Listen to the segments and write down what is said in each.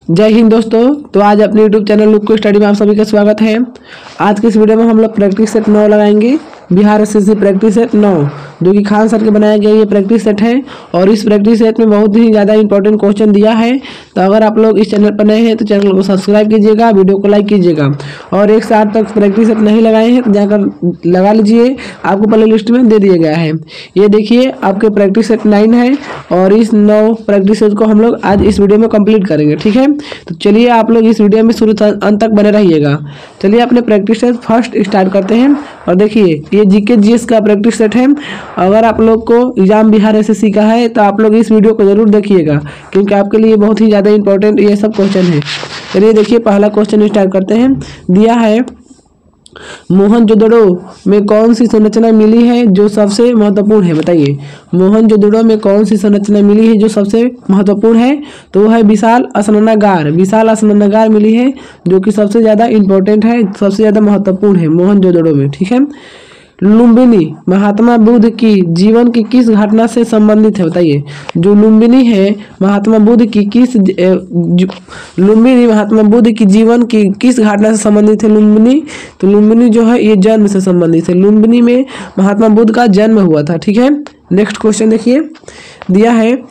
जय हिंद दोस्तों। तो आज अपने YouTube चैनल लुक स्टडी में आप सभी का स्वागत है। आज के इस वीडियो में हम लोग प्रैक्टिस सेट 9 लगाएंगे। बिहार एसएससी प्रैक्टिस सेट 9 जो कि खान सर के बनाया गया ये प्रैक्टिस सेट है और इस प्रैक्टिस सेट में बहुत ही ज़्यादा इंपॉर्टेंट क्वेश्चन दिया है। तो अगर आप लोग इस चैनल पर नए हैं तो चैनल को सब्सक्राइब कीजिएगा, वीडियो को लाइक कीजिएगा और एक साथ तक प्रैक्टिस सेट नहीं लगाए हैं तो जाकर लगा लीजिए, आपको प्ले लिस्ट में दे दिया गया है। ये देखिए आपके प्रैक्टिस सेट 9 है और इस 9 प्रैक्टिस सेट को हम लोग आज इस वीडियो में कंप्लीट करेंगे। ठीक है, तो चलिए आप लोग इस वीडियो में शुरू से अंत तक बने रहिएगा। चलिए अपने प्रैक्टिस सेट फर्स्ट स्टार्ट करते हैं। और देखिए ये जीके जीएस का प्रैक्टिस सेट है। अगर आप लोग को एग्जाम बिहार एसएससी का है तो आप लोग इस वीडियो को जरूर देखिएगा क्योंकि आपके लिए बहुत ही ज़्यादा इंपॉर्टेंट ये सब क्वेश्चन है। चलिए देखिए पहला क्वेश्चन स्टार्ट करते हैं। दिया है मोहनजोदड़ो में कौन सी संरचना मिली है जो सबसे महत्वपूर्ण है, बताइए। मोहनजोदड़ो में कौन सी संरचना मिली है जो सबसे महत्वपूर्ण है, तो वो है विशाल स्नानागार। विशाल स्नानागार मिली है जो कि सबसे ज़्यादा इंपॉर्टेंट है, सबसे ज़्यादा महत्वपूर्ण है मोहनजोदड़ो में। ठीक है। लुम्बिनी महात्मा बुद्ध की जीवन की किस घटना से संबंधित है, बताइए। जो लुम्बिनी है महात्मा बुद्ध की लुम्बिनी महात्मा बुद्ध की जीवन की किस घटना से संबंधित है लुम्बिनी, तो लुम्बिनी जो है ये जन्म से संबंधित है। लुम्बिनी में महात्मा बुद्ध का जन्म हुआ था। ठीक है। नेक्स्ट क्वेश्चन देखिए। दिया है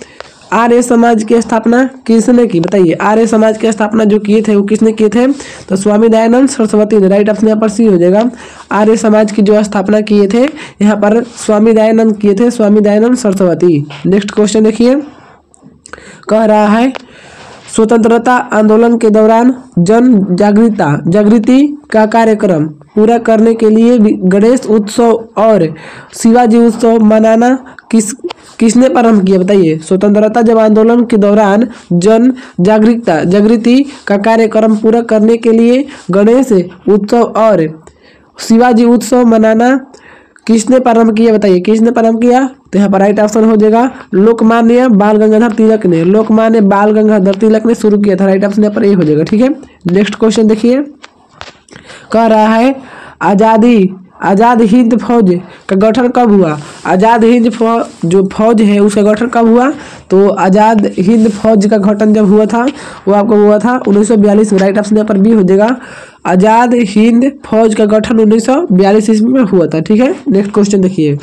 आर्य समाज की स्थापना किसने की, बताइए। आर्य समाज की स्थापना जो किए थे वो किसने किए थे, तो स्वामी दयानंद सरस्वती ने। राइट ऑप्शन यहाँ पर सी हो जाएगा। आर्य समाज की जो स्थापना किए थे यहाँ पर स्वामी दयानंद किए थे, स्वामी दयानंद सरस्वती। नेक्स्ट क्वेश्चन देखिए। कह रहा है स्वतंत्रता आंदोलन के दौरान जन जागृति का कार्यक्रम पूरा करने के लिए गणेश उत्सव और शिवाजी उत्सव मनाना किसने प्रारंभ किया, बताइए। स्वतंत्रता जब आंदोलन के दौरान जन जागृति का कार्यक्रम पूरा करने के लिए गणेश उत्सव और शिवाजी उत्सव मनाना किसने प्रारंभ किया, बताइए। किसने प्रारंभ किया, तो यहाँ पर राइट ऑप्शन हो जाएगा लोकमान्य बाल गंगाधर तिलक ने। लोकमान्य बाल गंगाधर तिलक ने शुरू किया था। राइट ऑप्शन यहाँ पर ए हो जाएगा। ठीक है। नेक्स्ट क्वेश्चन देखिए। कह रहा है आज़ाद हिंद फौज का गठन कब हुआ। आज़ाद हिंद जो फौज है उसका गठन कब हुआ, तो आज़ाद हिंद फौज का गठन जब हुआ था वो आपको हुआ था 1942 में। राइट ऑप्शन यहाँ पर बी हो जाएगा। आज़ाद हिंद फौज का गठन 1942 ईस्वी में हुआ था। ठीक है। नेक्स्ट क्वेश्चन देखिए।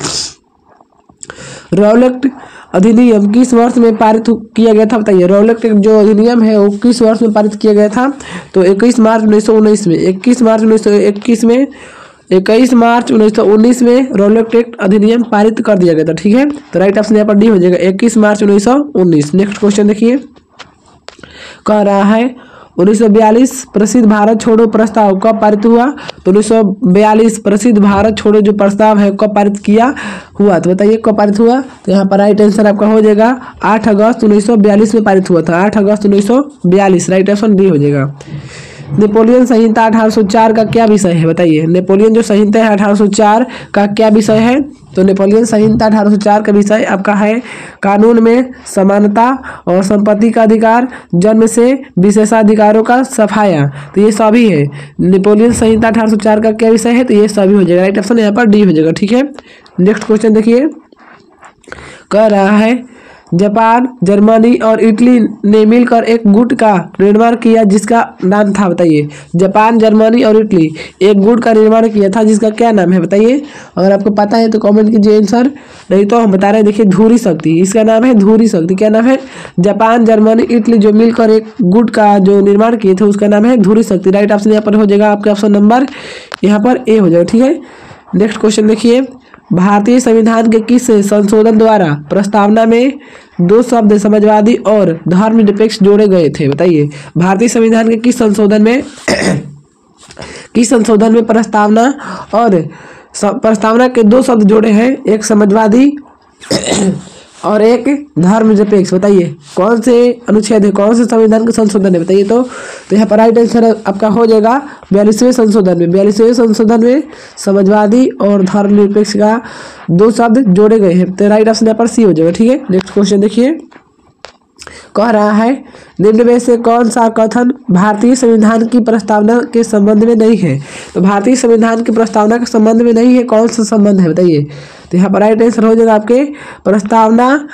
रौलट अधिनियम किस वर्ष में पारित किया गया था, बताइए। रौलट जो अधिनियम है वो किस वर्ष में पारित किया गया था, तो 21 मार्च 1919 में। 21 मार्च 1919 में रौलट एक्ट अधिनियम पारित कर दिया गया था। ठीक है। तो राइट ऑप्शन यहाँ पर डी हो जाएगा 21 मार्च 1919। नेक्स्ट क्वेश्चन देखिए। कह रहा है 1942 प्रसिद्ध भारत छोड़ो प्रस्ताव कब पारित हुआ, तो 1942 प्रसिद्ध भारत छोड़ो जो प्रस्ताव है कब पारित किया हुआ, तो बताइए कब पारित हुआ, तो यहाँ पर राइट आंसर आपका हो जाएगा 8 अगस्त 1942 में पारित हुआ था। 8 अगस्त 1942 राइट ऑप्शन डी हो जाएगा। नेपोलियन संहिता 1804 का क्या विषय है, बताइए। नेपोलियन जो संहिता है 1804 का क्या विषय है, तो नेपोलियन संहिता 1804 का विषय आपका है कानून में समानता और संपत्ति का अधिकार, जन्म से विशेषाधिकारों का सफाया, तो ये सभी है। नेपोलियन संहिता 1804 का क्या विषय है, तो ये सभी हो जाएगा। राइट ऑप्शन यहाँ पर डी हो जाएगा। ठीक है। नेक्स्ट क्वेश्चन देखिए। कह रहा है जापान, जर्मनी और इटली ने मिलकर एक गुट का निर्माण किया जिसका नाम था, बताइए। जापान, जर्मनी और इटली एक गुट का निर्माण किया था जिसका क्या नाम है, बताइए। अगर आपको पता है तो कमेंट कीजिए आंसर, नहीं तो हम बता रहे हैं। देखिए धुरी शक्ति, इसका नाम है धुरी शक्ति। क्या नाम है, जापान, जर्मनी, इटली जो मिलकर एक गुट का जो निर्माण किए थे उसका नाम है धुरी शक्ति। राइट ऑप्शन यहाँ पर हो जाएगा आपके ऑप्शन नंबर यहाँ पर ए हो जाएगा। ठीक है। नेक्स्ट क्वेश्चन देखिए। भारतीय संविधान के किस संशोधन द्वारा प्रस्तावना में 2 शब्द समाजवादी और धर्मनिरपेक्ष जोड़े गए थे, बताइए। भारतीय संविधान के किस संशोधन में प्रस्तावना के 2 शब्द जोड़े हैं, एक समाजवादी और एक धर्मनिरपेक्ष, बताइए कौन से अनुच्छेद है, कौन से संविधान के संशोधन है, बताइए। तो यहाँ पर राइट आंसर आपका हो जाएगा 42वें संशोधन में। 42वें संशोधन में समाजवादी और धर्मनिरपेक्ष का 2 शब्द जोड़े गए हैं, तो राइट ऑप्शन यहाँ पर सी हो जाएगा। ठीक है। नेक्स्ट क्वेश्चन देखिए। कह रहा है निम्न में से कौन सा कथन भारतीय संविधान की प्रस्तावना के संबंध में नहीं है, तो भारतीय संविधान की प्रस्तावना के संबंध में नहीं है, कौन सा संबंध है, बताइए। तो यहाँ पर राइट आंसर हो जाएगा आपके प्रस्तावना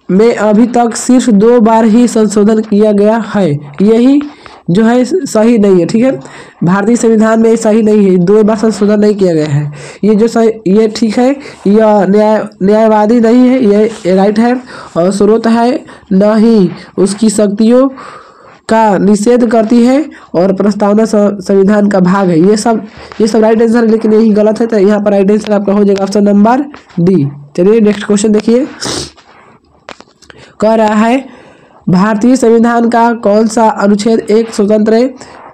में अभी तक सिर्फ 2 बार ही संशोधन किया गया है, यही जो है सही नहीं है। ठीक है, भारतीय संविधान में सही नहीं है, 2 बार संशोधन नहीं किया गया है। ये जो सही, ये ठीक है, यह न्यायवादी नहीं है, ये राइट है। और स्रोत है नहीं, उसकी शक्तियों का निषेध करती है और प्रस्तावना संविधान का भाग है। ये सब राइट आंसर है, लेकिन यही गलत है। तो यहाँ पर राइट आंसर आपका हो जाएगा ऑप्शन नंबर डी। चलिए नेक्स्ट क्वेश्चन देखिए, कह रहा है भारतीय संविधान का कौन सा अनुच्छेद एक स्वतंत्र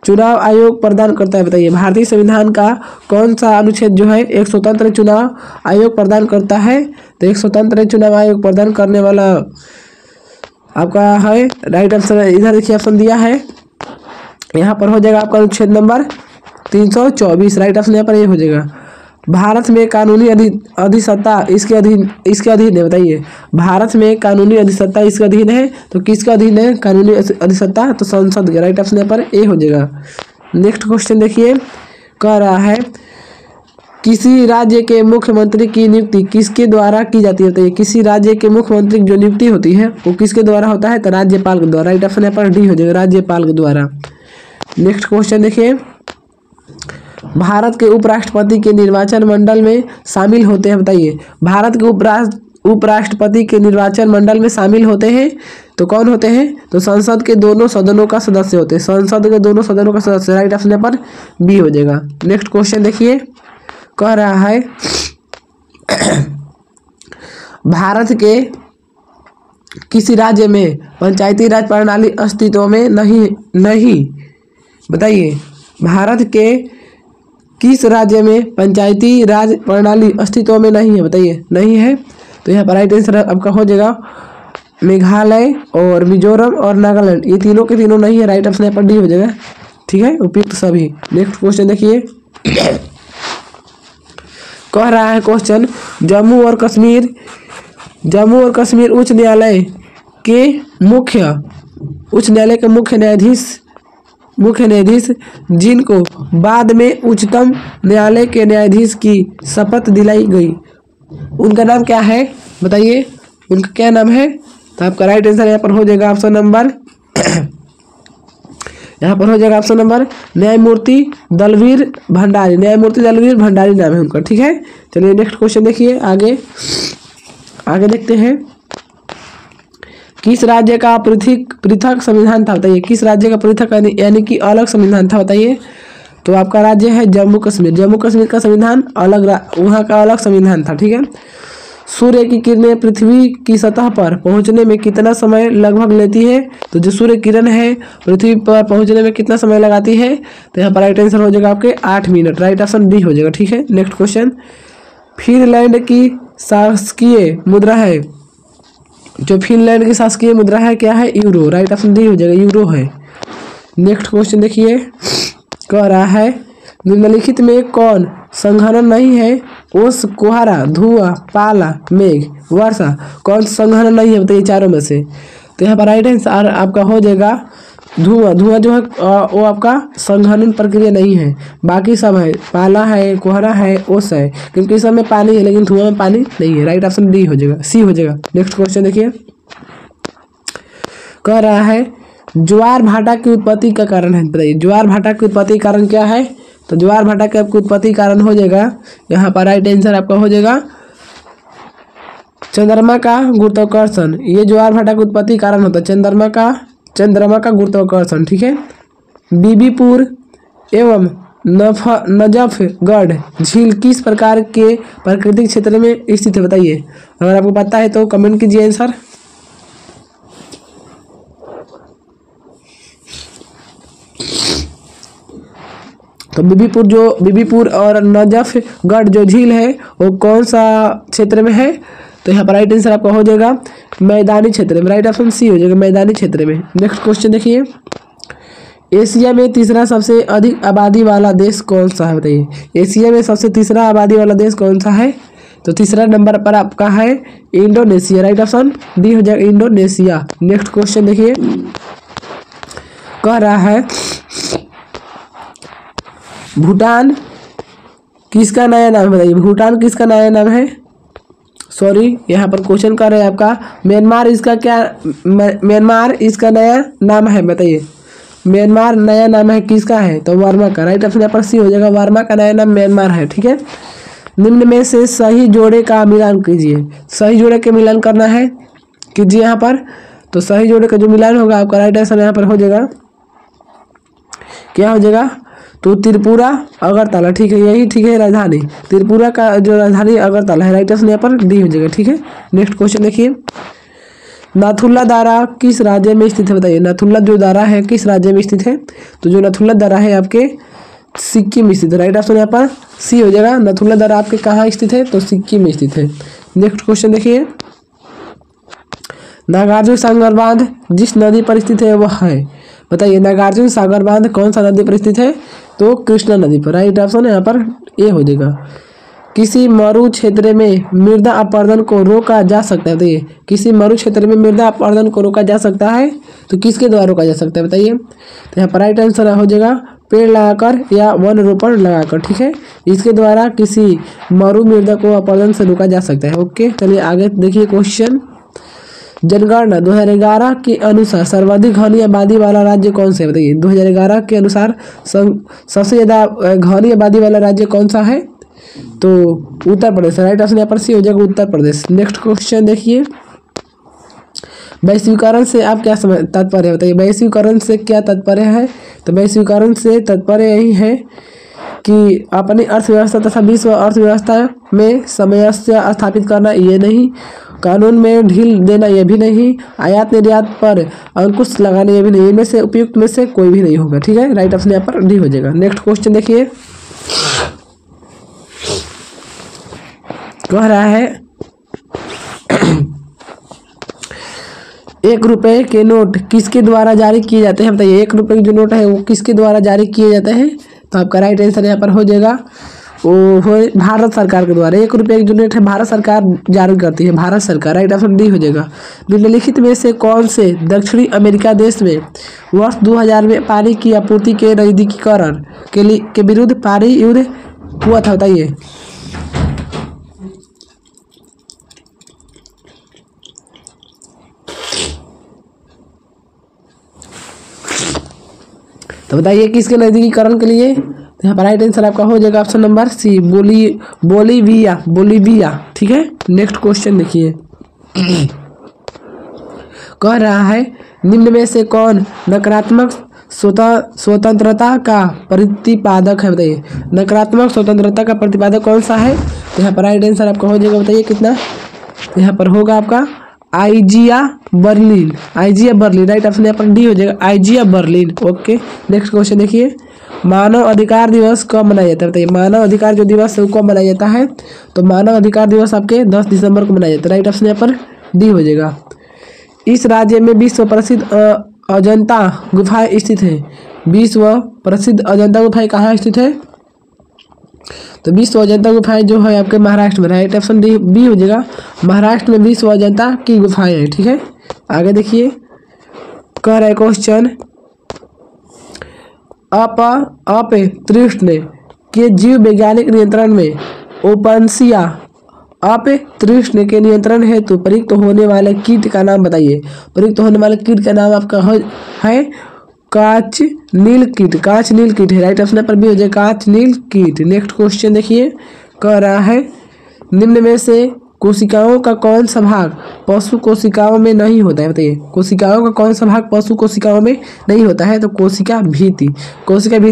चुनाव आयोग प्रदान करता है? बताइए, भारतीय संविधान का कौन सा अनुच्छेद जो है एक स्वतंत्र चुनाव आयोग प्रदान करता है? तो एक स्वतंत्र चुनाव आयोग प्रदान करने वाला आपका है राइट आंसर। इधर देखिए ऑप्शन दिया है, यहाँ पर हो जाएगा आपका अनुच्छेद नंबर 324। राइट ऑप्शन यहाँ पर ये हो जाएगा। भारत में कानूनी अधिसत्ता इसके अधीन है। बताइए, भारत में कानूनी अधिसत्ता इसके अधीन है, तो किसके अधीन है कानूनी अधिसत्ता? तो संसद के। राइट ऑप्शन यहाँ पर ए हो जाएगा। नेक्स्ट क्वेश्चन देखिए, कह रहा है किसी राज्य के मुख्यमंत्री की नियुक्ति किसके द्वारा की जाती है? किसी राज्य के मुख्यमंत्री की जो नियुक्ति होती है वो किसके द्वारा होता है? तो राज्यपाल के द्वारा। राइट ऑप्शन यहाँ पर डी हो जाएगा, राज्यपाल के द्वारा। नेक्स्ट क्वेश्चन देखिए, भारत के उपराष्ट्रपति के निर्वाचन मंडल में शामिल होते हैं। बताइए, भारत के उपराष्ट्रपति के निर्वाचन मंडल में शामिल होते हैं तो कौन होते हैं? तो संसद के दोनों सदनों का सदस्य होते हैं, संसद के दोनों सदनों का सदस्य। राइट ऑप्शन यहाँ पर बी हो जाएगा। नेक्स्ट क्वेश्चन देखिए, कह रहा है भारत के किसी राज्य में पंचायती राज प्रणाली अस्तित्व में नहीं। बताइए, भारत के किस राज्य में पंचायती राज प्रणाली अस्तित्व में नहीं है? बताइए, नहीं है। तो यहाँ पर राइट आंसर आपका हो जाएगा मेघालय और मिजोरम और नागालैंड, ये तीनों के तीनों नहीं है। राइट ऑप्शन यहाँ पर डी हो जाएगा। ठीक है, उपयुक्त सभी। नेक्स्ट क्वेश्चन देखिए, कह रहा है क्वेश्चन जम्मू और कश्मीर उच्च न्यायालय के मुख्य न्यायाधीश जिनको बाद में उच्चतम न्यायालय के न्यायाधीश की शपथ दिलाई गई, उनका नाम क्या है? बताइए, उनका क्या नाम है? तो आपका राइट आंसर यहाँ पर हो जाएगा ऑप्शन नंबर यहाँ पर हो जाएगा ऑप्शन नंबर न्यायमूर्ति दलवीर भंडारी। न्यायमूर्ति दलवीर भंडारी नाम है उनका। ठीक है, चलिए नेक्स्ट क्वेश्चन देखिए, आगे देखते हैं। किस राज्य का पृथक संविधान था? बताइए, किस राज्य का पृथक यानी कि अलग संविधान था? बताइए, तो आपका राज्य है जम्मू कश्मीर। जम्मू कश्मीर का संविधान अलग, वहाँ का अलग संविधान था। ठीक है, सूर्य की किरणें पृथ्वी की सतह पर पहुंचने में कितना समय लगभग लेती है? तो जो सूर्य किरण है पृथ्वी पर पहुंचने में कितना समय लगाती है? तो यहाँ पर राइट आंसर हो जाएगा आपके 8 मिनट। राइट ऑप्शन डी हो जाएगा। ठीक है, नेक्स्ट क्वेश्चन, फिनलैंड की शासकीय मुद्रा है, जो फिनलैंड की शासकीय मुद्रा है क्या है? यूरो। राइट ऑप्शन डी हो जाएगा, यूरो है। नेक्स्ट क्वेश्चन देखिए, कह रहा है निम्नलिखित में कौन संघनन नहीं है? ओस, कोहरा, धुआं, पाला, मेघ, वर्षा, कौन संघनन नहीं है? बताइए चारों में से। तो यहाँ पर राइट आंसर आपका हो जाएगा धुआं। धुआं जो है वो आपका संघनन प्रक्रिया नहीं है, बाकी सब है, पाला है, कोहरा है, ओस है, क्योंकि सब में पानी है लेकिन धुआं में पानी नहीं है। राइट ऑप्शन डी हो जाएगा, सी हो जाएगा। नेक्स्ट क्वेश्चन देखिए, कह रहा है ज्वार भाटा की उत्पत्ति का कारण है। बताइए, ज्वार भाटा की उत्पत्ति कारण क्या है? तो ज्वार भाटा का आपकी उत्पत्ति कारण हो जाएगा, यहाँ पर राइट आंसर आपका हो जाएगा चंद्रमा का गुरुत्वाकर्षण। ये ज्वार भाटा का उत्पत्ति कारण होता है चंद्रमा का गुरुत्वाकर्षण। ठीक है, बीबीपुर एवं नजफगढ़ झील किस प्रकार के प्राकृतिक क्षेत्र में स्थित है? बताइए, अगर आपको पता है तो कमेंट कीजिए आंसर। तो बीबीपुर और नजफगढ़ जो झील है वो कौन सा क्षेत्र में है? तो यहाँ पर राइट आंसर आपका हो जाएगा मैदानी क्षेत्र में। राइट ऑप्शन सी हो जाएगा, मैदानी क्षेत्र में। नेक्स्ट क्वेश्चन देखिए, एशिया में तीसरा सबसे अधिक आबादी वाला देश कौन सा है? बताइए, एशिया में सबसे तीसरा आबादी वाला देश कौन सा है? तो तीसरा नंबर पर आपका है इंडोनेशिया। राइट ऑप्शन डी हो जाएगा, इंडोनेशिया। नेक्स्ट क्वेश्चन देखिए, कह रहा है भूटान किसका नया नाम है? बताइए, भूटान किसका नया नाम है? सॉरी यहाँ पर क्वेश्चन कर रहे हैं आपका म्यांमार इसका क्या, म्यांमार इसका नया नाम है, बताइए म्यांमार नया नाम है किसका है, तो वर्मा का। राइट ऑप्शन यहाँ पर सी हो जाएगा, वर्मा का नया नाम म्यांमार है। ठीक है, निम्न में से सही जोड़े का मिलान कीजिए, सही जोड़े के मिलान करना है कीजिए यहाँ पर। तो सही जोड़े का जो मिलान होगा आपका राइट आंसर यहाँ पर हो जाएगा, क्या हो जाएगा, तो त्रिपुरा अगरतला। ठीक है, यही ठीक है राजधानी, त्रिपुरा का जो राजधानी अगरतला है। राइट आंसर यहाँ पर डी हो जाएगा। ठीक है, नेक्स्ट क्वेश्चन देखिए, नाथुला दारा किस राज्य में स्थित है, बताइए नाथुला जो दारा है किस राज्य में स्थित है, तो जो नाथुला दारा है आपके सिक्किम में स्थित है। राइट ऑप्शन यहाँ पर सी हो जाएगा, नाथुला दारा आपके कहाँ स्थित है, तो सिक्किम में स्थित है। नेक्स्ट क्वेश्चन देखिए, नागार्जुन सागर बांध जिस नदी पर स्थित है वह है, बताइए नागार्जुन सागर बांध कौन सा नदी पर स्थित है, तो कृष्णा नदी पर। राइट ऑप्शन यहाँ पर ए हो जाएगा। किसी मरु क्षेत्र में मृदा अपरदन को रोका जा सकता है, बताइए किसी मरु क्षेत्र में मृदा अपरदन को रोका जा सकता है, तो किसके द्वारा रोका जा सकता है, बताइए। तो यहाँ पर राइट आंसर हो जाएगा पेड़ लगाकर या वन रोपण लगाकर। ठीक है, इसके द्वारा किसी मरु मृदा को अपरदन से रोका जा सकता है। ओके, चलिए आगे देखिए क्वेश्चन, जनगणना 2011 के अनुसार सर्वाधिक घनी आबादी वाला राज्य कौन सा है, बताइए 2011 के अनुसार सबसे ज़्यादा घनी आबादी वाला राज्य कौन सा है, तो उत्तर प्रदेश। राइट ऑप्शन यहाँ पर सी हो जाएगा, उत्तर प्रदेश। नेक्स्ट क्वेश्चन देखिए, वैश्वीकरण से आप क्या समझ तात्पर्य है, बताइए वैश्वीकरण से क्या तात्पर्य है, तो वैश्वीकरण से तात्पर्य यही है कि अपनी अर्थव्यवस्था तथा विश्व अर्थव्यवस्था में सामंजस्य स्थापित करना, ये नहीं, कानून में ढील देना ये भी नहीं, आयात निर्यात पर अंकुश लगाना ये भी नहीं, इनमें से उपयुक्त में से कोई भी नहीं होगा। ठीक है, राइट ऑप्शन यहाँ पर डी हो जाएगा। नेक्स्ट क्वेश्चन देखिए, कह रहा है 1 रुपए के नोट किसके द्वारा जारी किए जाते हैं, बताइए 1 रुपए के जो नोट है वो किसके द्वारा जारी किए जाते हैं, तो आपका राइट आंसर यहाँ पर हो जाएगा वो हो भारत सरकार के द्वारा। 1 रुपये की जो नोट है भारत सरकार जारी करती है, भारत सरकार। राइट ऑप्शन डी हो जाएगा। निम्नलिखित में से कौन से दक्षिणी अमेरिका देश में वर्ष 2000 में पानी की आपूर्ति के नजदीकीकरण के विरुद्ध पानी युद्ध हुआ था, बताइए। तो बताइए किसके नजदीकीकरण के लिए, तो यहाँ पर राइट आंसर आपका हो जाएगा ऑप्शन नंबर सी, बोलीविया। ठीक है, नेक्स्ट क्वेश्चन देखिए, कह रहा है निम्न में से कौन नकारात्मक स्वतंत्रता का प्रतिपादक है, बताइए नकारात्मक स्वतंत्रता का प्रतिपादक कौन सा है, तो यहाँ पर राइट आंसर आपका हो जाएगा, बताइए कितना, तो यहाँ पर होगा आपका आइजिया बर्लिन। राइट ऑप्शन यहाँ पर डी हो जाएगा, आइजिया बर्लिन। ओके, नेक्स्ट क्वेश्चन देखिए, मानव अधिकार दिवस कब मनाया जाता है, बताइए मानव अधिकार जो दिवस है वो कब मनाया जाता है, तो मानव अधिकार दिवस आपके 10 दिसंबर को मनाया जाता है। राइट ऑप्शन यहाँ पर डी हो जाएगा। इस राज्य में विश्व प्रसिद्ध अजंता गुफाएं स्थित है, विश्व प्रसिद्ध अजंता गुफाएं कहाँ स्थित है, तो विश्व अजंता गुफाएं जो है आपके महाराष्ट्र में। राइट ऑप्शन डी बी हो जाएगा, महाराष्ट्र में विश्व अजंता की गुफाएं हैं। ठीक है, आगे देखिए, कह रहा है क्वेश्चन, अपतृष्ण के जीव वैज्ञानिक नियंत्रण में ओपनसिया अपतृष्ण के नियंत्रण हेतु प्रयुक्त होने वाले कीट का नाम बताइए। प्रयुक्त होने वाले कीट का नाम आपका है कांच नील कीट है। राइट ऑप्शन पर भी हो जाए कांच नील कीट। नेक्स्ट क्वेश्चन देखिए, कह रहा है निम्न में से कोशिकाओं का कौन सा भाग पशु कोशिकाओं में नहीं होता है, बताइए कोशिकाओं का कौन सा भाग पशु कोशिकाओं में नहीं होता है, तो कोशिका भीति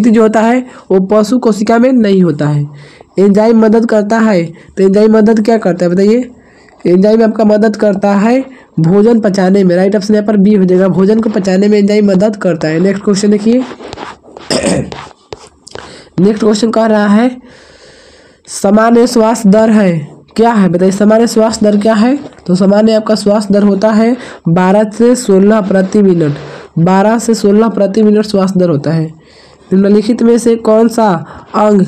जो होता है वो पशु कोशिका में नहीं होता है। एंजाइम मदद करता है, तो एंजाइम मदद क्या करता है, बताइए एंजाइम आपका मदद करता है भोजन पचाने में। राइट ऑप्शन यहाँ पर बी हो जाएगा, भोजन को पचाने में एंजाइम मदद करता है। नेक्स्ट क्वेश्चन देखिए, नेक्स्ट क्वेश्चन कह रहा है सामान्य श्वास दर है क्या है, बताइए सामान्य श्वास दर क्या है, तो सामान्य आपका श्वास दर होता है 12 से 16 प्रति मिनट। 12 से 16 प्रति मिनट श्वास दर होता है। निम्नलिखित में से कौन सा अंग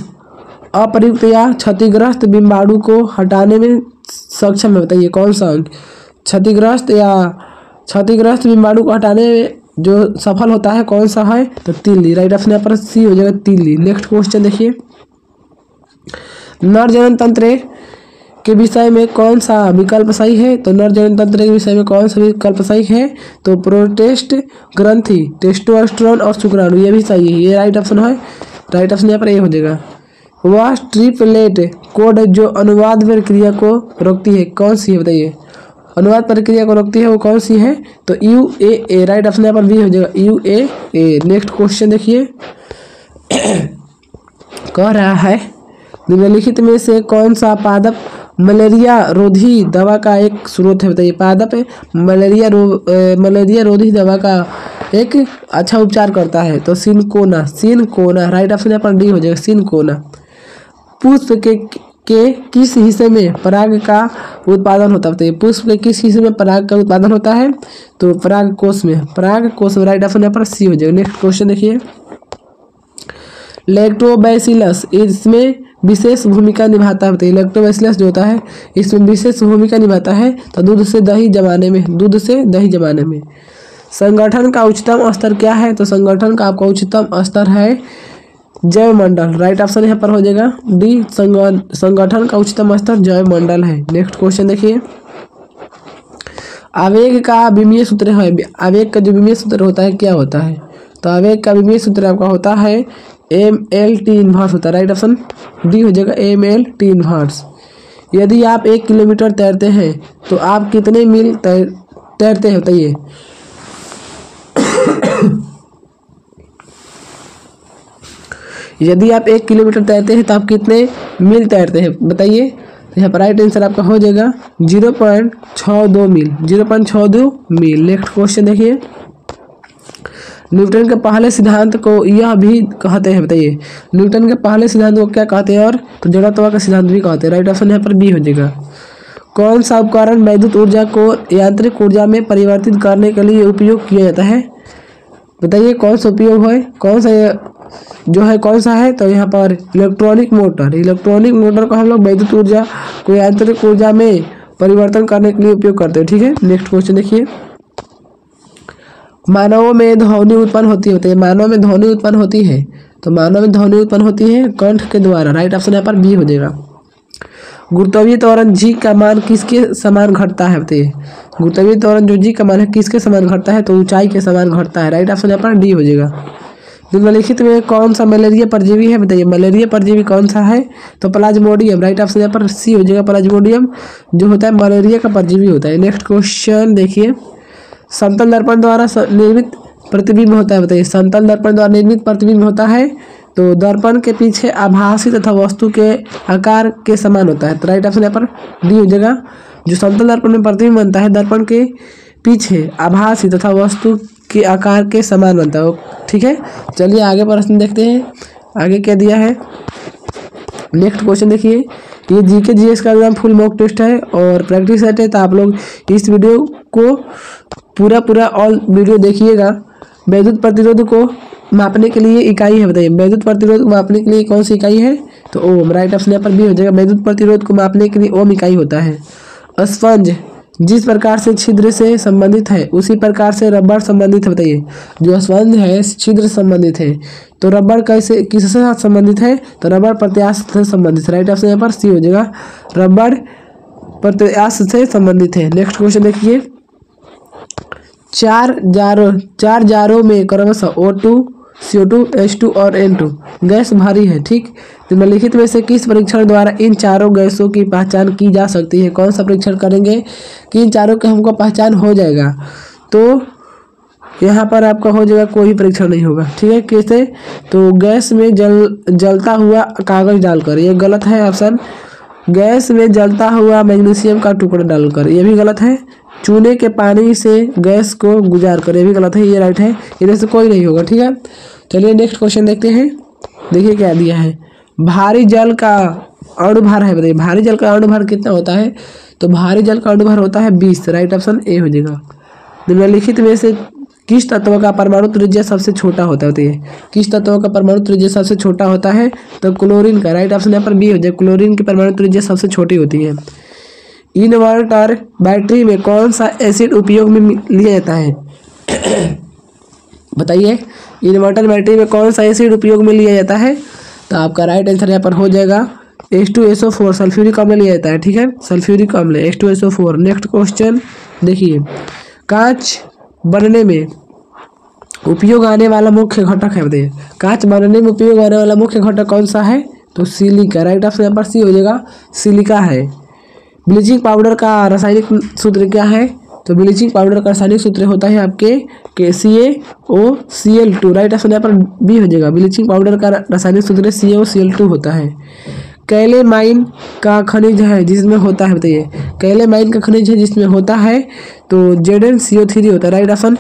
अप्रयुक्त या क्षतिग्रस्त बीमाणु को हटाने में सक्षम है, बताइए कौन सा अंग क्षतिग्रस्त बीमाणु को हटाने में जो सफल होता है कौन सा है, तो तिल्ली। राइट ऑप्शन यहाँ पर सी हो जाएगा, तिल्ली। नेक्स्ट क्वेश्चन देखिए, नर जनन तंत्र के विषय में कौन सा विकल्प सही है? तो नर जनन तंत्र के विषय में कौन सा विकल्प सही है? तो प्रोटेस्ट ग्रंथि, टेस्टोस्टेरोन और शुक्राणु, ये भी सही है, ये राइट ऑप्शन है। राइट ऑप्शन यहाँ पर ए हो जाएगा। वह ट्रिपलेट कोड जो अनुवाद प्रक्रिया को रोकती है कौन सी है? बताइए, अनुवाद प्रक्रिया को रोकती है वो कौन सी है? तो UAA, राइट ऑप्शन यहाँ पर बी हो जाएगा, UAA। नेक्स्ट क्वेश्चन देखिए, कह रहा है निम्नलिखित में से कौन सा पादप मलेरिया रोधी दवा का एक स्रोत है? बताइए, पादप मलेरिया रोधी दवा का एक अच्छा उपचार करता है। तो सिनकोना, राइट ऑप्शन यहाँ पर डी हो जाएगा, सिनकोना। पुष्प के किस हिस्से में पराग का उत्पादन होता है? बताइए, पुष्प के किस हिस्से में पराग का उत्पादन होता है? तो परागकोश में, राइट ऑप्शन यहाँ पर सी हो जाएगा। नेक्स्ट क्वेश्चन देखिए, लैक्टोबैसिलस इसमें विशेष भूमिका निभाता है। बताइए, लैक्टोबैसिलस जो होता है इसमें विशेष भूमिका निभाता है। तो दूध से दही जमाने में। संगठन का उच्चतम स्तर क्या है? तो संगठन का आपका उच्चतम स्तर है जैव मंडल, राइट ऑप्शन यहाँ पर हो जाएगा डी। संगठन का उच्चतम स्तर जैव मंडल है। नेक्स्ट क्वेश्चन देखिए, आवेग का विमीय सूत्र है, आवेग का जो विमीय सूत्र होता है क्या होता है? तो आवेग का विमीय सूत्र आपका होता है MLT इनवर्स होता है, राइट ऑप्शन डी हो जाएगा, MLT इनवर्स। यदि आप 1 किलोमीटर तैरते हैं तो आप कितने मील तैरते हैं? बताइए, यदि आप 1 किलोमीटर तैरते हैं तो आप कितने मील तैरते हैं? बताइए, यहाँ पर राइट आंसर आपका हो जाएगा 0.62 मील, 0.62 मील। नेक्स्ट क्वेश्चन देखिए, न्यूटन के पहले सिद्धांत को यह भी कहते हैं। बताइए, न्यूटन के पहले सिद्धांत को क्या कहते हैं? और तो जड़त्व का सिद्धांत भी कहते हैं, राइट ऑप्शन यहाँ पर बी हो जाएगा। कौन सा उपकरण वैद्युत ऊर्जा को यांत्रिक ऊर्जा में परिवर्तित करने के लिए उपयोग किया जाता है? बताइए, कौन सा उपयोग है, कौन सा है? तो यहाँ पर इलेक्ट्रॉनिक मोटर को हम लोग वैद्युत ऊर्जा को यांत्रिक ऊर्जा में परिवर्तन करने के लिए उपयोग करते हैं, ठीक है। नेक्स्ट क्वेश्चन देखिए, मानवों में ध्वनि उत्पन्न होती है। मानव में ध्वनि उत्पन्न होती है, तो मानव में ध्वनि उत्पन्न होती है कंठ के द्वारा, राइट ऑप्शन यहाँ पर बी हो जाएगा। गुरुत्वीय त्वरण जी का मान किसके समान घटता है? बताइए, गुरुत्वीय त्वरण जो जी का मान है किसके समान घटता है? तो ऊंचाई के समान घटता है, राइट ऑप्शन यहाँ पर डी हो जाएगा। निम्नलिखित में कौन सा मलेरिया परजीवी है? बताइए, मलेरिया परजीवी कौन सा है? तो प्लाज्मोडियम, राइट ऑप्शन यहाँ पर सी हो जाएगा, प्लाज्मोडियम जो होता है मलेरिया का परजीवी होता है। नेक्स्ट क्वेश्चन देखिए, समतल दर्पण द्वारा निर्मित प्रतिबिंब होता है। बताइए, समतल दर्पण द्वारा निर्मित प्रतिबिंब होता है तो दर्पण के पीछे आभासी तथा वस्तु के आकार के समान होता है, तो राइट ऑप्शन यहाँ पर डी हो जाएगा। जो समतल दर्पण में प्रतिबिंब बनता है दर्पण के पीछे आभासी तथा वस्तु के आकार के समान बनता है, ठीक है। चलिए आगे प्रश्न देखते हैं, आगे क्या दिया है। नेक्स्ट क्वेश्चन देखिए, ये जीके जीएस का एग्जाम फुल मॉक टेस्ट है और प्रैक्टिस सेट है, तो आप लोग इस वीडियो को पूरा ऑल वीडियो देखिएगा। वैद्युत प्रतिरोध को मापने के लिए इकाई है। बताइए, वैद्युत प्रतिरोध को मापने के लिए कौन सी इकाई है? तो ओम, राइट ऑप्शन यहाँ पर भी हो जाएगा। वैद्युत प्रतिरोध को मापने के लिए ओम इकाई होता है। स्पंज जिस प्रकार से छिद्र से संबंधित है उसी प्रकार से रबड़ संबंधित है। बताइए, जो स्पंज है छिद्र संबंधित है, तो रबड़ कैसे किसके साथ संबंधित है? तो रबड़ प्रत्यास्थ से संबंधित, राइट ऑप्शन यहाँ पर सी हो जाएगा, रबड़ प्रत्यास्थ से संबंधित है। नेक्स्ट क्वेश्चन देखिए, चार जारों में क्रमशः O2, CO2, H2 और N2 गैस भारी है, ठीक। निम्नलिखित में से किस परीक्षण द्वारा इन चारों गैसों की पहचान की जा सकती है? कौन सा परीक्षण करेंगे कि इन चारों की हमको पहचान हो जाएगा? तो यहाँ पर आपका हो जाएगा, कोई परीक्षण नहीं होगा, ठीक है। कैसे? तो गैस में जलता हुआ कागज डालकर, ये गलत है ऑप्शन। गैस में जलता हुआ मैग्नीशियम का टुकड़ा डालकर, ये भी गलत है। चूने के पानी से गैस को गुजार कर, ये भी गलत है, ये राइट है। इधर से कोई नहीं होगा, ठीक है। चलिए नेक्स्ट क्वेश्चन देखते हैं, देखिए क्या दिया है। भारी जल का अणुभार है। बताइए, भारी जल का अणुभार कितना होता है? तो भारी जल का अणुभार होता है 20, राइट ऑप्शन ए हो जाएगा। निम्नलिखित में से किस तत्व का परमाणु त्रिज्या सबसे छोटा होता है? बताइए, किस तत्व का परमाणु त्रिज्या सबसे छोटा होता है? तो क्लोरीन का, राइट ऑप्शन यहाँ पर बी हो जाए, क्लोरीन की परमाणु त्रिज्या सबसे छोटी होती है। इन्वर्टर बैटरी में कौन सा एसिड उपयोग में लिया जाता है? बताइए, इन्वर्टर बैटरी में कौन सा एसिड उपयोग में लिया जाता है? तो आपका राइट आंसर यहाँ पर हो जाएगा H2SO4 सल्फ्यूरिक अम्ल लिया जाता है, ठीक है, सल्फ्यूरिक अम्ल H2SO4। नेक्स्ट क्वेश्चन देखिए, कांच बनने में उपयोग आने वाला मुख्य घटक है, बताइए कांच बनने में उपयोग आने वाला मुख्य घटक कौन सा है? तो सिलिका। राइट ऑप्शन यहाँ पर सी हो जाएगा, सिलिका है। ब्लीचिंग पाउडर का रासायनिक सूत्र क्या है? तो ब्लीचिंग पाउडर का रासायनिक सूत्र होता है आपके CaCaOCl2। राइट ऑप्शन यहाँ पर बी हो जाएगा, ब्लीचिंग पाउडर का रासायनिक सूत्र CaOCl2 होता है। कैलेमाइन का खनिज है जिसमें होता है, बताइए कैलेमाइन का खनिज है जिसमें होता है तो ZnCO3 होता है। राइट ऑप्शन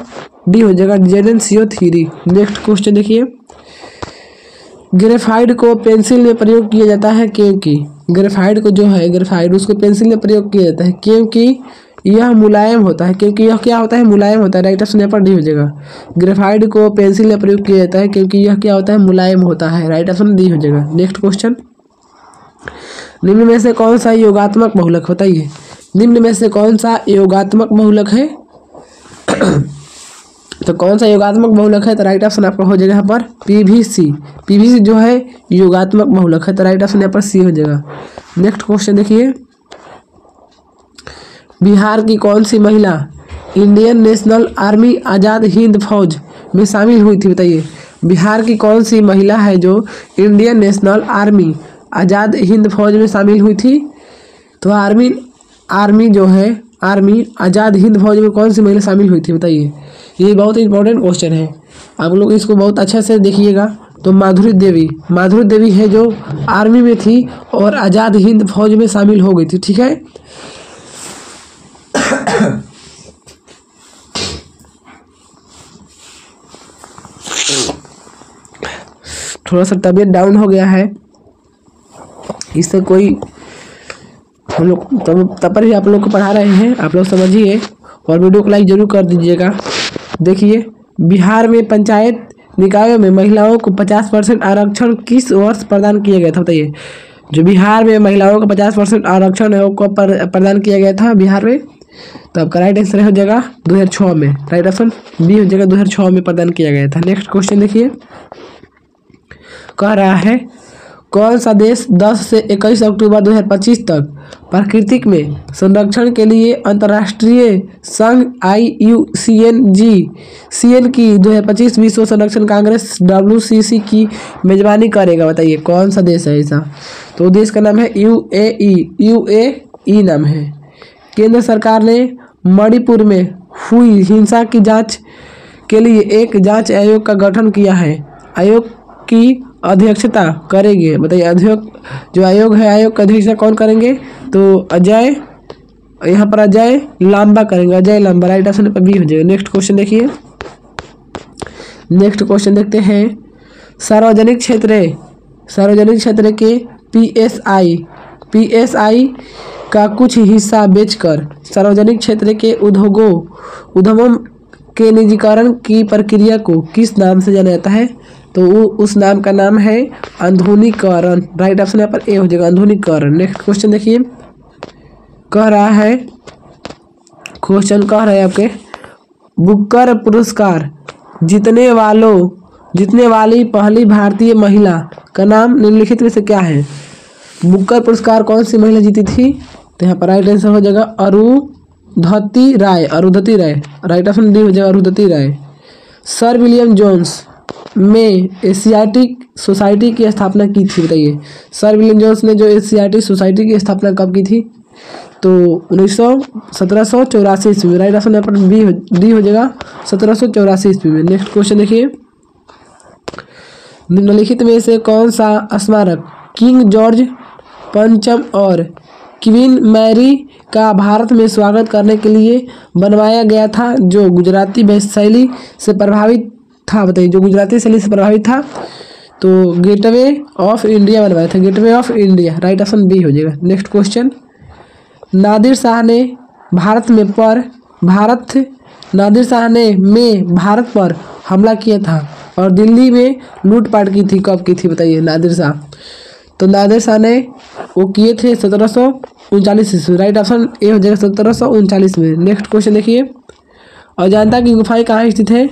डी हो जाएगा, ZnCO3। नेक्स्ट क्वेश्चन देखिए, ग्रेफाइट को पेंसिल में प्रयोग किया जाता है क्योंकि, ग्रेफाइट को जो है ग्रेफाइट उसको पेंसिल में प्रयोग किया जाता है क्योंकि यह मुलायम होता है। क्योंकि यह क्या होता है? मुलायम होता है। राइट ऑप्शन यहाँ पर डी हो जाएगा, ग्रेफाइट को पेंसिल में प्रयोग किया जाता है क्योंकि यह क्या होता है? मुलायम होता है। राइट ऑप्शन डी हो जाएगा। नेक्स्ट क्वेश्चन, निम्न में से कौन सा योगात्मक बहुलक, बताइए निम्न में से कौन सा योगात्मक बहुलक है? तो कौन सा योगात्मक बहुलक है? तो राइट ऑप्शन आपका हो जाएगा यहाँ पर PVC। PVC जो है योगात्मक बहुलक है, तो राइट ऑप्शन यहाँ पर सी हो जाएगा। नेक्स्ट क्वेश्चन देखिए, बिहार की कौन सी महिला Indian national army Azad Hind फौज में शामिल हुई थी? बताइए बिहार की कौन सी महिला है जो Indian national army Azad Hind फौज में शामिल हुई थी? तो आर्मी जो है आर्मी आज़ाद हिंद फौज में कौन सी महिला शामिल हुई थी? बताइए, ये बहुत इंपॉर्टेंट क्वेश्चन है, आप लोग इसको बहुत अच्छे से देखिएगा। तो माधुरी देवी है जो आर्मी में थी और आज़ाद हिंद फौज में शामिल हो गई थी, ठीक है। थोड़ा सा तबीयत डाउन हो गया है, इससे कोई हम लोग तब पर ही आप लोग को पढ़ा रहे हैं, आप लोग समझिए और वीडियो को लाइक जरूर कर दीजिएगा। देखिए, बिहार में पंचायत निकायों में महिलाओं को 50% आरक्षण किस वर्ष प्रदान किया गया था? बताइए, जो बिहार में महिलाओं को 50% आरक्षण है वो कब प्रदान किया गया था बिहार में? तो आपका राइट आंसर हो जाएगा 2006 में। राइट ऑप्शन बी हो जाएगा, 2006 में प्रदान किया गया था। नेक्स्ट क्वेश्चन देखिए, कह रहा है कौन सा देश 10 से 21 अक्टूबर 2025 तक प्राकृतिक में संरक्षण के लिए अंतर्राष्ट्रीय संघ IUCN की 2025 विश्व संरक्षण कांग्रेस WCC की मेजबानी करेगा? बताइए कौन सा देश है ऐसा? तो देश का नाम है UAE नाम है। केंद्र सरकार ने मणिपुर में हुई हिंसा की जांच के लिए एक जांच आयोग का गठन किया है। आयोग की अध्यक्षता करेंगे, बताइए आयोग है आयोग का अध्यक्षता कौन करेंगे? तो अजय लांबा करेंगे, अजय लांबा। राइट ऑप्शन पर बी हो जाएगा। नेक्स्ट क्वेश्चन देखिए, नेक्स्ट क्वेश्चन देखते हैं, सार्वजनिक क्षेत्र के PSI का कुछ हिस्सा बेचकर सार्वजनिक क्षेत्र के उद्यमों के निजीकरण की प्रक्रिया को किस नाम से जाना जाता है? तो उस नाम का नाम है आधुनिकीकरण। राइट ऑप्शन यहाँ पर ए हो जाएगा, आधुनिकीकरण। नेक्स्ट क्वेश्चन देखिए, कह रहा है आपके बुकर पुरस्कार जीतने वाली पहली भारतीय महिला का नाम निम्नलिखित में से क्या है? बुकर पुरस्कार कौन सी महिला जीती थी? तो यहाँ पर राइट आंसर हो जाएगा अरुंधति राय। राइट ऑप्शन डी हो जाएगा, अरुंधति राय। सर विलियम जोन्स में एशियाटिक सोसाइटी की स्थापना की थी? बताइए सर विलियम जोन्स ने जो एशियाटिक सोसाइटी की स्थापना कब की थी? तो 1784 ईस्वी में। राइट ऑप्शन यहाँ पर डी हो जाएगा, 1784 ईस्वी में। नेक्स्ट क्वेश्चन देखिए, निम्नलिखित में से कौन सा स्मारक किंग जॉर्ज पंचम और क्वीन मैरी का भारत में स्वागत करने के लिए बनवाया गया था जो गुजराती शैली से प्रभावित था? बताइए जो गुजराती शैली से प्रभावित था। तो गेटवे ऑफ इंडिया बनवाया था, gateway of India. Right option B हो जाएगा। नेक्स्ट क्वेश्चन, नादिर शाह ने भारत पर हमला किया था और दिल्ली में लूटपाट की थी, कब की थी? बताइए नादिर शाह। तो नादिर शाह ने वो किए थे 1739 ईस्वी। राइट ऑप्शन ए हो जाएगा, 1739 में। नेक्स्ट क्वेश्चन देखिए, अजंता की गुफाएं कहाँ स्थित है?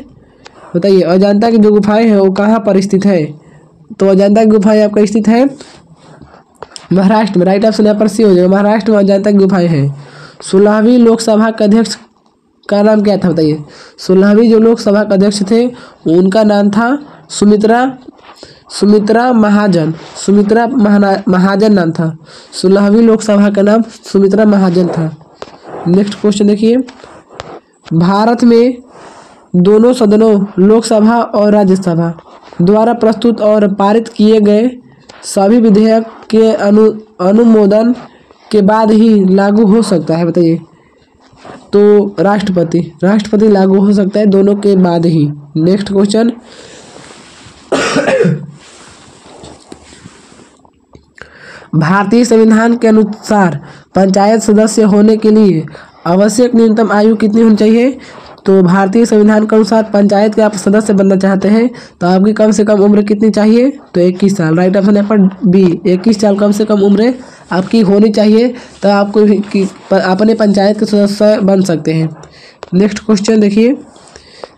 बताइए अजंता की जो गुफाएं हैं वो कहाँ पर स्थित है? तो अजंता की गुफाएं आपका स्थित है महाराष्ट्र में, राइट ऑप्शन यहाँ पर सी हो जाएगा। महाराष्ट्र में अजंता की गुफाएं हैं। 16वीं लोकसभा के अध्यक्ष का नाम क्या था बताइए। 16वीं जो लोकसभा के अध्यक्ष थे उनका नाम था सुमित्रा महाजन। सुमित्रा महाजन नाम था। 16वीं लोकसभा का नाम सुमित्रा महाजन था। नेक्स्ट क्वेश्चन देखिए, भारत में दोनों सदनों लोकसभा और राज्यसभा द्वारा प्रस्तुत और पारित किए गए सभी विधेयक के अनुमोदन के बाद ही लागू हो सकता है बताइए। तो राष्ट्रपति लागू हो सकता है दोनों के बाद ही। नेक्स्ट क्वेश्चन, भारतीय संविधान के अनुसार पंचायत सदस्य होने के लिए आवश्यक न्यूनतम आयु कितनी होनी चाहिए। तो भारतीय संविधान के अनुसार पंचायत के आप सदस्य बनना चाहते हैं तो आपकी कम से कम उम्र कितनी चाहिए। तो 21 साल, राइट ऑप्शन यहाँ पर बी। 21 साल कम से कम उम्र आपकी होनी चाहिए तो आपको अपने पंचायत के सदस्य बन सकते हैं। नेक्स्ट क्वेश्चन देखिए,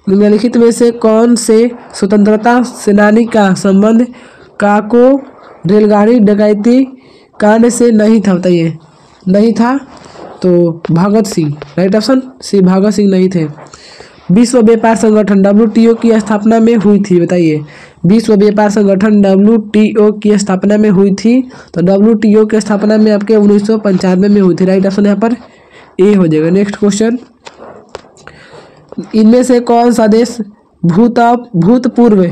निम्नलिखित में से कौन से स्वतंत्रता सेनानी का संबंध काको रेलगाड़ी डकैती कांड से नहीं था बताइए। नहीं था तो Bhagat Singh, right option C, Bhagat Singh नहीं थे। विश्व व्यापार संगठन WTO की स्थापना में हुई थी बताइए। विश्व व्यापार संगठन WTO की स्थापना में हुई थी तो WTO की स्थापना में आपके 1995 में हुई थी, राइट ऑप्शन यहाँ पर ए हो जाएगा। नेक्स्ट क्वेश्चन, इनमें से कौन सा देश भूतपूर्व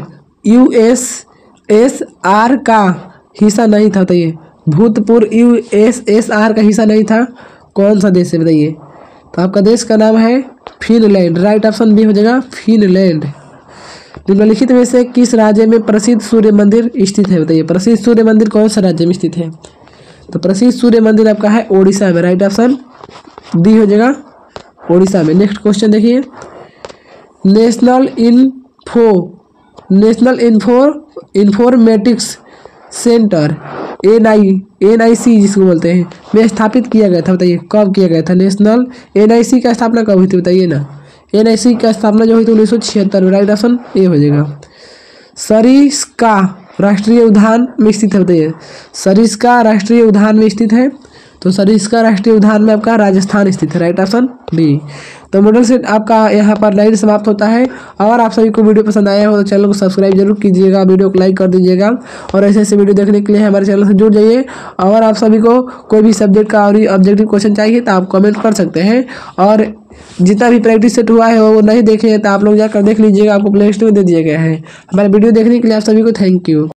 USSR का हिस्सा नहीं था बताइए। भूतपूर्व USSR का हिस्सा नहीं था, कौन सा देश है बताइए। तो आपका देश का नाम है फिनलैंड, राइट ऑप्शन बी हो जाएगा फिनलैंड। निम्नलिखित में से किस राज्य में प्रसिद्ध सूर्य मंदिर स्थित है बताइए। प्रसिद्ध सूर्य मंदिर कौन सा राज्य में स्थित है। तो प्रसिद्ध सूर्य मंदिर आपका है ओडिशा में, राइट ऑप्शन डी हो जाएगा ओडिशा में। नेक्स्ट क्वेश्चन देखिए, नेशनल इंफॉर्मेटिक्स सेंटर NIC जिसको बोलते हैं में स्थापित किया गया था बताइए। कब किया गया था। नेशनल NIC का स्थापना कब हुई थी बताइए ना। NIC का स्थापना जो हुई थी 1976 में, राइट ऑप्शन ए हो जाएगा। सरिस्का राष्ट्रीय उद्यान में स्थित है बताइए। सरिस्का राष्ट्रीय उद्यान में स्थित है तो सरिस्का राष्ट्रीय उद्यान में आपका राजस्थान स्थित है, राइट ऑप्शन बी। तो मॉडल सेट आपका यहाँ पर लाइन समाप्त होता है। और आप सभी को वीडियो पसंद आया हो तो चैनल को सब्सक्राइब जरूर कीजिएगा, वीडियो को लाइक कर दीजिएगा और ऐसे वीडियो देखने के लिए हमारे चैनल से जुड़ जाइए। और आप सभी को कोई भी सब्जेक्ट का और ऑब्जेक्टिव क्वेश्चन चाहिए तो आप कमेंट कर सकते हैं। और जितना भी प्रैक्टिस सेट हुआ है वो नहीं देखे तो आप लोग जाकर देख लीजिएगा, आपको प्ले लिस्ट में दे दिया गया है। हमारे वीडियो देखने के लिए आप सभी को थैंक यू।